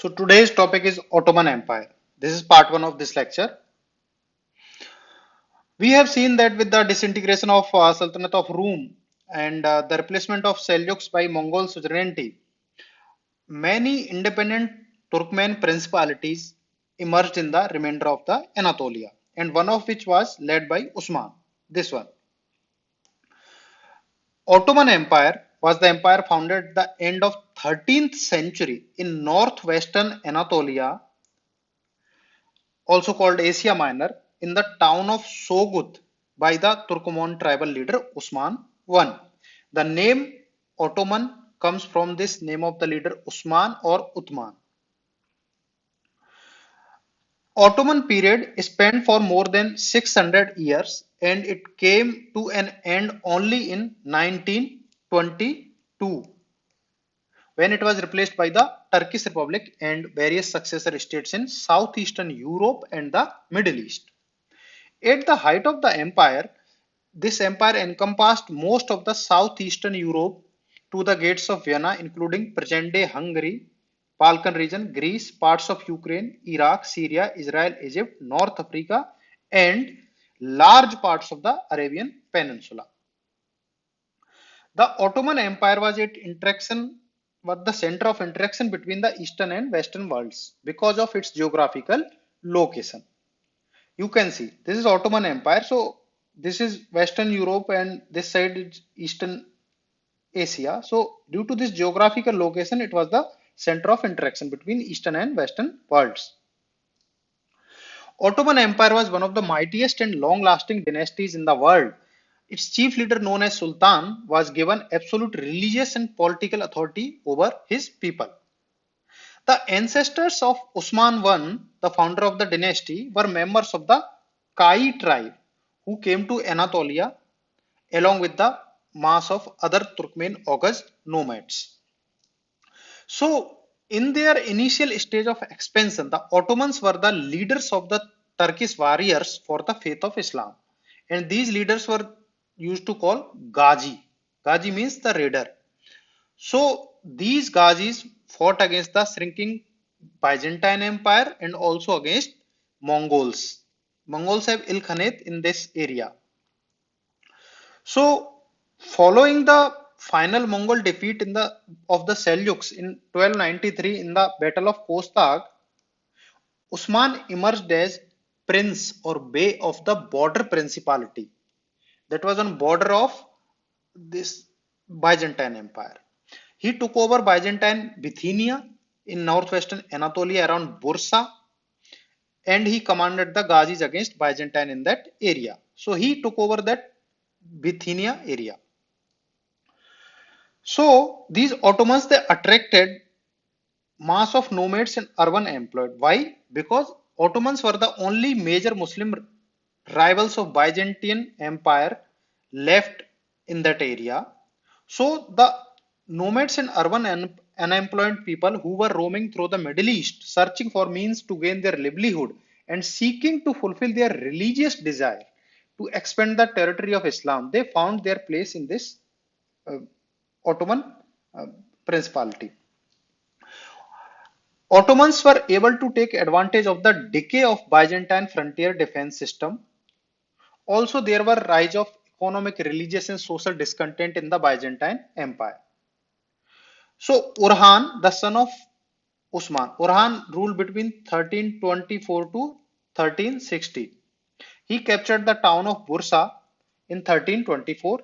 So today's topic is Ottoman Empire. This is part one of this lecture. We have seen that with the disintegration of Sultanate of Rum and the replacement of Seljuks by Mongol suzerainty, many independent Turkmen principalities emerged in the remainder of the Anatolia, and one of which was led by Usman. This one. Ottoman Empire was the empire founded at the end of 13th century in northwestern Anatolia, also called Asia Minor, in the town of Sogut by the Turkoman tribal leader Usman I. The name Ottoman comes from this name of the leader Usman or Uthman. Ottoman period spanned for more than 600 years and it came to an end only in 1922 when it was replaced by the Turkish Republic and various successor states in southeastern Europe and the Middle East. At the height of the empire, this empire encompassed most of the southeastern Europe to the gates of Vienna, including present-day Hungary, Balkan region, Greece, parts of Ukraine, Iraq, Syria, Israel, Egypt, North Africa, and large parts of the Arabian Peninsula. The Ottoman Empire was the center of interaction between the Eastern and Western worlds because of its geographical location. You can see this is Ottoman Empire. So this is Western Europe and this side is Eastern Asia. So due to this geographical location, it was the center of interaction between Eastern and Western worlds. Ottoman Empire was one of the mightiest and long-lasting dynasties in the world. Its chief leader, known as Sultan, was given absolute religious and political authority over his people. The ancestors of Usman I, the founder of the dynasty, were members of the Kai tribe who came to Anatolia along with the mass of other Turkmen Oghuz nomads. So, in their initial stage of expansion, the Ottomans were the leaders of the Turkish warriors for the faith of Islam. And these leaders were used to call Ghazi. Ghazi means the raider. So these Ghazis fought against the shrinking Byzantine Empire and also against Mongols. Mongols have Ilkhanate in this area. So following the final Mongol defeat of the Seljuks in 1293 in the Battle of Kostag, Usman emerged as prince or bey of the border principality that was on border of this Byzantine Empire. He took over Byzantine Bithynia in northwestern Anatolia around Bursa and he commanded the Ghazis against Byzantine in that area. So he took over that Bithynia area. So these Ottomans they attracted mass of nomads and urban employed. Why? Because Ottomans were the only major Muslim rivals of Byzantine Empire left in that area. So the nomads and urban unemployed people who were roaming through the Middle East, searching for means to gain their livelihood and seeking to fulfill their religious desire to expand the territory of Islam, they found their place in this uh, Ottoman uh, principality. Ottomans were able to take advantage of the decay of Byzantine frontier defense system. Also, there were rise of economic, religious, and social discontent in the Byzantine Empire. So, Urhan, the son of Usman, Urhan ruled between 1324 to 1360. He captured the town of Bursa in 1324,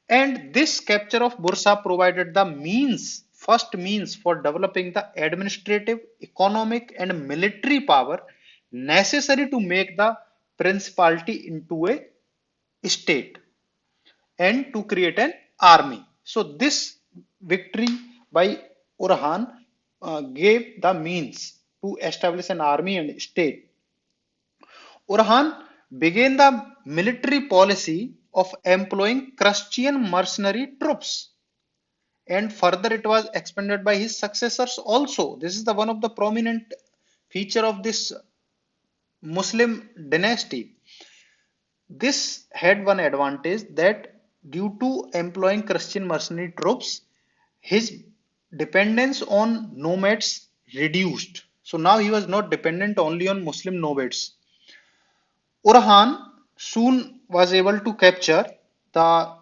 and this capture of Bursa provided the first means for developing the administrative, economic, and military power necessary to make the principality into a state and to create an army. So this victory by Urhan gave the means to establish an army and state. Urhan began the military policy of employing Christian mercenary troops and further it was expanded by his successors also. This is the one of the prominent feature of this Muslim dynasty. This had one advantage that due to employing Christian mercenary troops, his dependence on nomads reduced. So now he was not dependent only on Muslim nomads. Orhan soon was able to capture the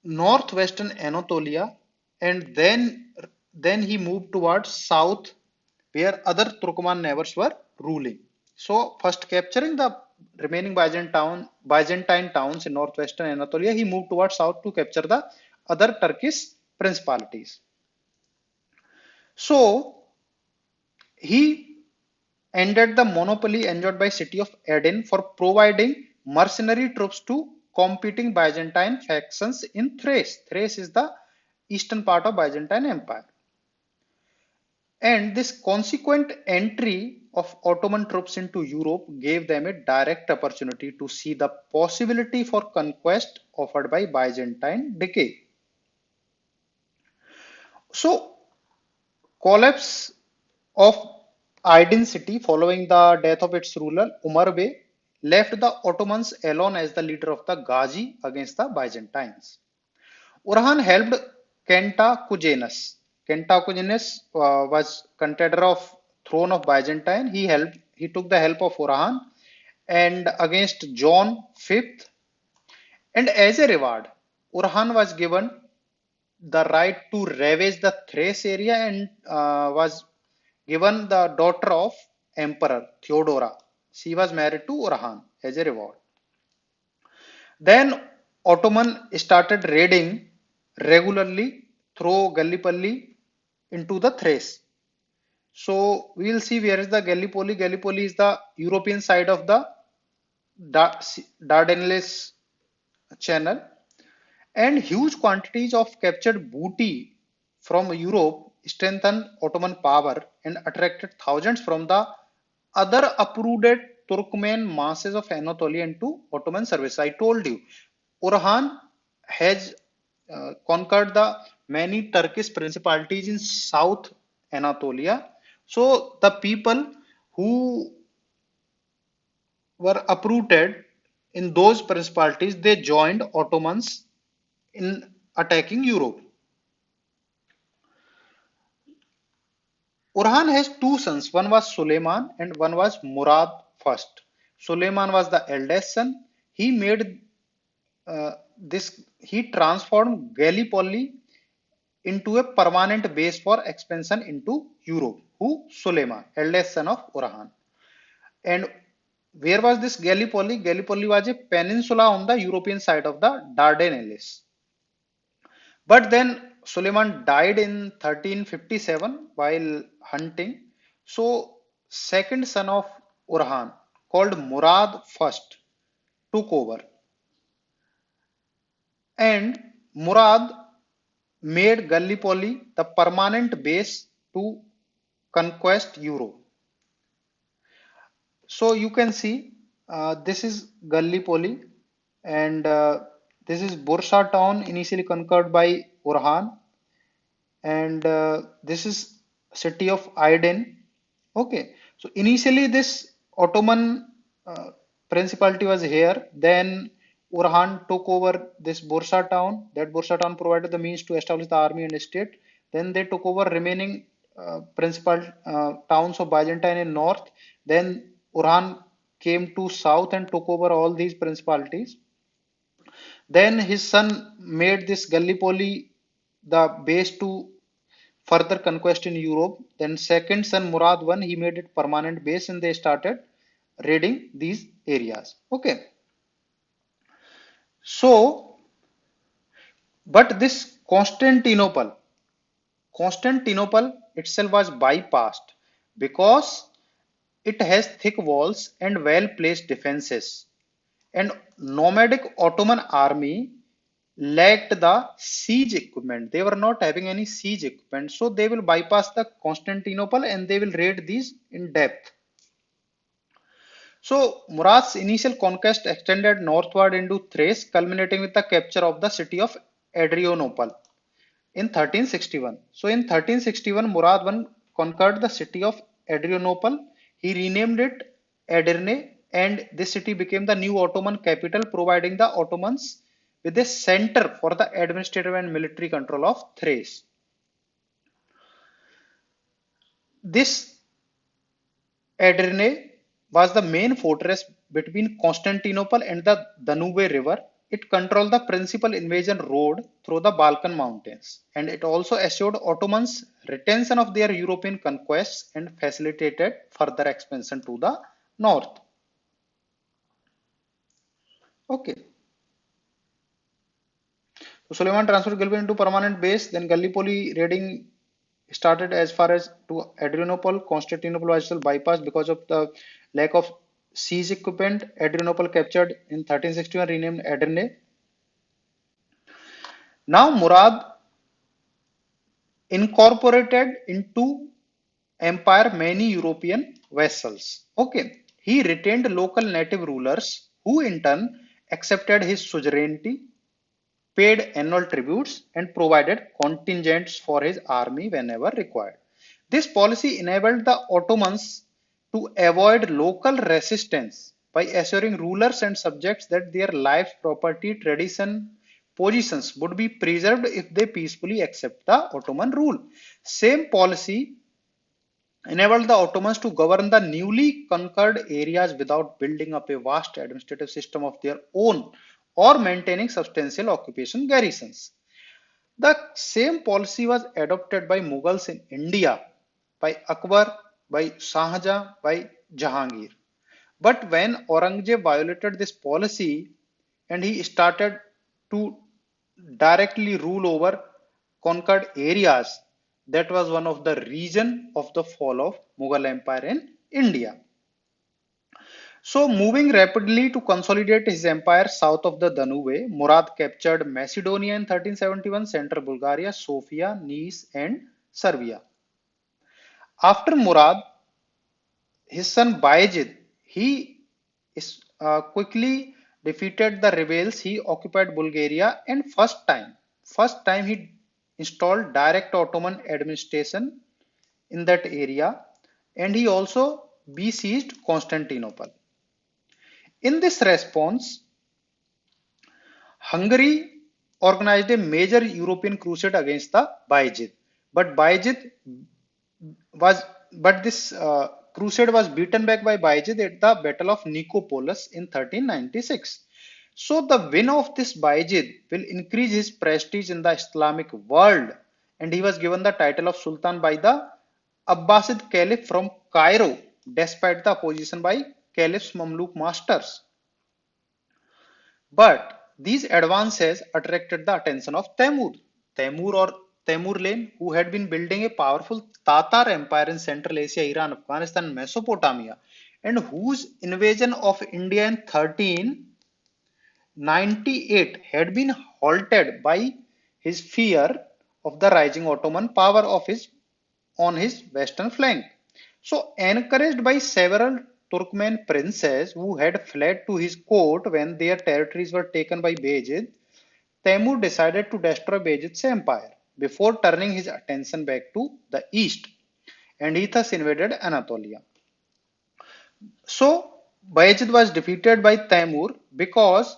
northwestern Anatolia, and then he moved towards south where other Turkoman neighbors were ruling. So first capturing the remaining Byzantine towns in northwestern Anatolia, he moved towards south to capture the other Turkish principalities. So he ended the monopoly enjoyed by city of Aden for providing mercenary troops to competing Byzantine factions in Thrace. Thrace is the eastern part of Byzantine Empire. And this consequent entry of Ottoman troops into Europe gave them a direct opportunity to see the possibility for conquest offered by Byzantine decay. So, collapse of Aydin city following the death of its ruler Umar Bey left the Ottomans alone as the leader of the Ghazi against the Byzantines. Orhan helped Cantacuzenus. Cantacuzenus was contender of throne of Byzantine. He took the help of Orhan and against John V, and as a reward, Orhan was given the right to ravage the Thrace area and was given the daughter of Emperor Theodora. She was married to Orhan as a reward. Then Ottoman started raiding regularly through Gallipoli into the Thrace. So we will see where is the Gallipoli. Gallipoli is the European side of the Dardanelles channel, and huge quantities of captured booty from Europe strengthened Ottoman power and attracted thousands from the other uprooted Turkmen masses of Anatolia into Ottoman service. I told you, Orhan has conquered the many Turkish principalities in South Anatolia. So the people who were uprooted in those principalities, they joined Ottomans in attacking Europe. Orhan has two sons. One was Suleiman and one was Murad first. Suleiman was the eldest son. He made he transformed Gallipoli into a permanent base for expansion into Europe. Who? Suleiman, eldest son of Orhan. And where was this Gallipoli? Gallipoli was a peninsula on the European side of the Dardanelles. But then Suleiman died in 1357 while hunting. So second son of Orhan called Murad first took over, and Murad made Gallipoli the permanent base to conquest Europe. So you can see this is Gallipoli, and this is Bursa town initially conquered by Orhan, and this is city of Aydin. Okay, so initially this Ottoman principality was here. Then Orhan took over this Bursa town. That Bursa town provided the means to establish the army and state. Then they took over remaining principal towns of Byzantine in north. Then Orhan came to south and took over all these principalities. Then his son made this Gallipoli the base to further conquest in Europe. Then second son Murad I, he made it permanent base and they started raiding these areas. Okay. So, but this Constantinople itself was bypassed because it has thick walls and well-placed defenses. And nomadic Ottoman army lacked the siege equipment. They were not having any siege equipment. So they will bypass the Constantinople and they will raid these in depth. So Murad's initial conquest extended northward into Thrace, culminating with the capture of the city of Adrianople in 1361. So in 1361, Murad I conquered the city of Adrianople. He renamed it Edirne, and this city became the new Ottoman capital, providing the Ottomans with a center for the administrative and military control of Thrace. This Edirne was the main fortress between Constantinople and the Danube River. It controlled the principal invasion road through the Balkan Mountains, and it also assured Ottomans retention of their European conquests and facilitated further expansion to the north. Okay, so Suleiman transferred Gallipoli into permanent base. Then Gallipoli raiding started as far as to Adrianople. Constantinople was still bypassed because of the lack of siege equipment. Adrianople captured in 1361, renamed Edirne. Now Murad incorporated into empire many European vassals. Okay, he retained local native rulers who in turn accepted his suzerainty, paid annual tributes, and provided contingents for his army whenever required. This policy enabled the Ottomans to avoid local resistance by assuring rulers and subjects that their lives, property, tradition, positions would be preserved if they peacefully accept the Ottoman rule. Same policy enabled the Ottomans to govern the newly conquered areas without building up a vast administrative system of their own or maintaining substantial occupation garrisons. The same policy was adopted by Mughals in India, by Akbar, by Shahjahan, by Jahangir. But when Aurangzeb violated this policy and he started to directly rule over conquered areas, that was one of the reason of the fall of Mughal Empire in India. So, moving rapidly to consolidate his empire south of the Danube, Murad captured Macedonia in 1371, central Bulgaria, Sofia, Nice, and Serbia. After Murad, his son Bayezid, he quickly defeated the rebels. He occupied Bulgaria, and first time he installed direct Ottoman administration in that area, and he also besieged Constantinople. In this response, Hungary organized a major European crusade against the Bayezid, but Bayezid was but this crusade was beaten back by Bayezid at the Battle of Nicopolis in 1396. So the win of this Bayezid will increase his prestige in the Islamic world, and he was given the title of Sultan by the Abbasid Caliph from Cairo, despite the opposition by Caliph's Mamluk masters. But these advances attracted the attention of Temur. Temur or Temurlen, who had been building a powerful Tatar empire in Central Asia, Iran, Afghanistan, and Mesopotamia, and whose invasion of India in 1398 had been halted by his fear of the rising Ottoman power of his on his western flank. So, encouraged by several Turkmen princes who had fled to his court when their territories were taken by Bayezid, Temur decided to destroy Bayezid's empire before turning his attention back to the east, and he thus invaded Anatolia. So, Bayezid was defeated by Temur because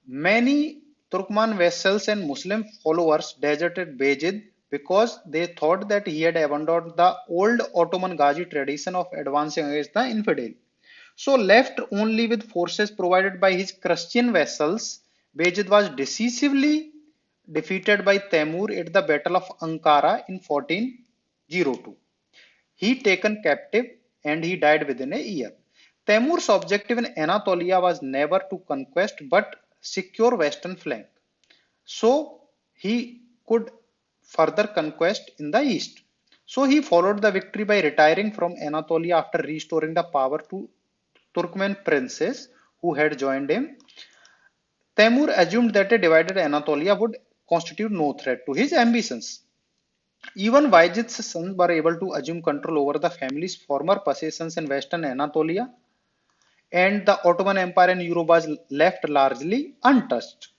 many Turkmen vassals and Muslim followers deserted Bayezid because they thought that he had abandoned the old Ottoman Ghazi tradition of advancing against the infidel. So, left only with forces provided by his Christian vassals, Bayezid was decisively defeated by Temur at the Battle of Ankara in 1402. He taken captive and he died within a year. Temur's objective in Anatolia was never to conquest but secure western flank. So he could further conquest in the east. So he followed the victory by retiring from Anatolia after restoring the power to Turkmen princes who had joined him. Temur assumed that a divided Anatolia would constitute no threat to his ambitions. Even Bayezid's sons were able to assume control over the family's former possessions in western Anatolia, and the Ottoman Empire in Europe was left largely untouched.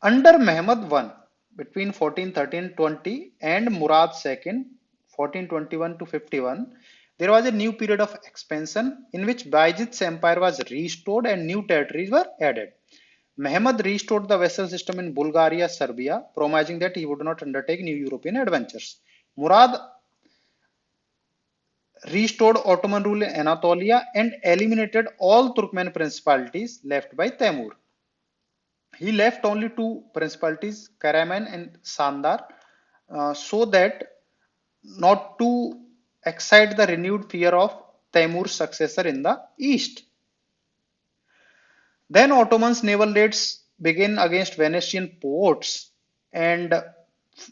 Under Mehmed I, between 1413-20 and Murad II, 1421 to 51, there was a new period of expansion in which Bayezid's empire was restored and new territories were added. Mehmed restored the vassal system in Bulgaria, Serbia, promising that he would not undertake new European adventures. Murad restored Ottoman rule in Anatolia and eliminated all Turkmen principalities left by Temur. He left only two principalities, Karaman and Sandar, so that not to excite the renewed fear of Temur's successor in the east. Then Ottoman's naval raids began against Venetian ports and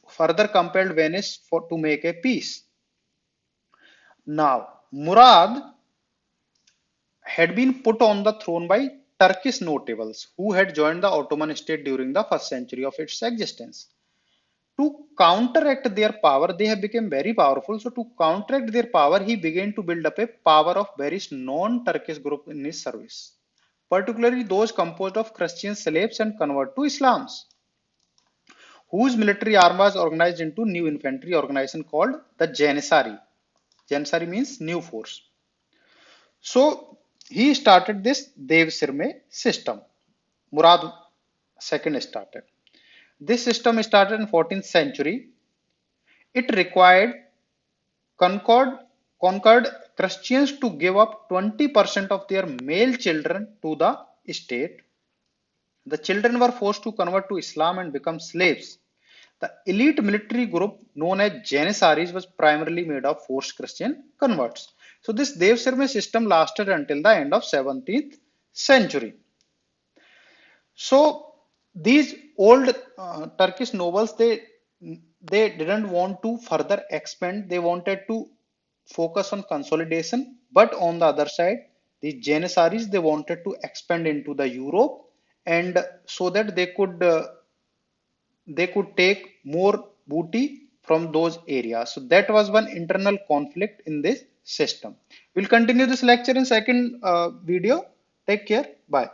further compelled Venice to make a peace. Now, Murad had been put on the throne by Turkish notables who had joined the Ottoman state during the first century of its existence. To counteract their power, they have become very powerful. So, to counteract their power, he began to build up a power of various non-Turkish groups in his service, particularly those composed of Christian slaves and converts to Islam, whose military arm was organized into new infantry organization called the Janissary. Janissary means new force. So he started this Dev Sirme system. Murad II started. This system started in 14th century. It required conquered, conquered Christians to give up 20% of their male children to the state. The children were forced to convert to Islam and become slaves. The elite military group known as Janissaries was primarily made of forced Christian converts. So this Dev Sirme system lasted until the end of 17th century. So these old Turkish nobles, they didn't want to further expand. They wanted to focus on consolidation. But on the other side, the Janissaries, they wanted to expand into the Europe, and so that they could take more booty from those areas. So that was one internal conflict in this system. We'll continue this lecture in second video. Take care. Bye.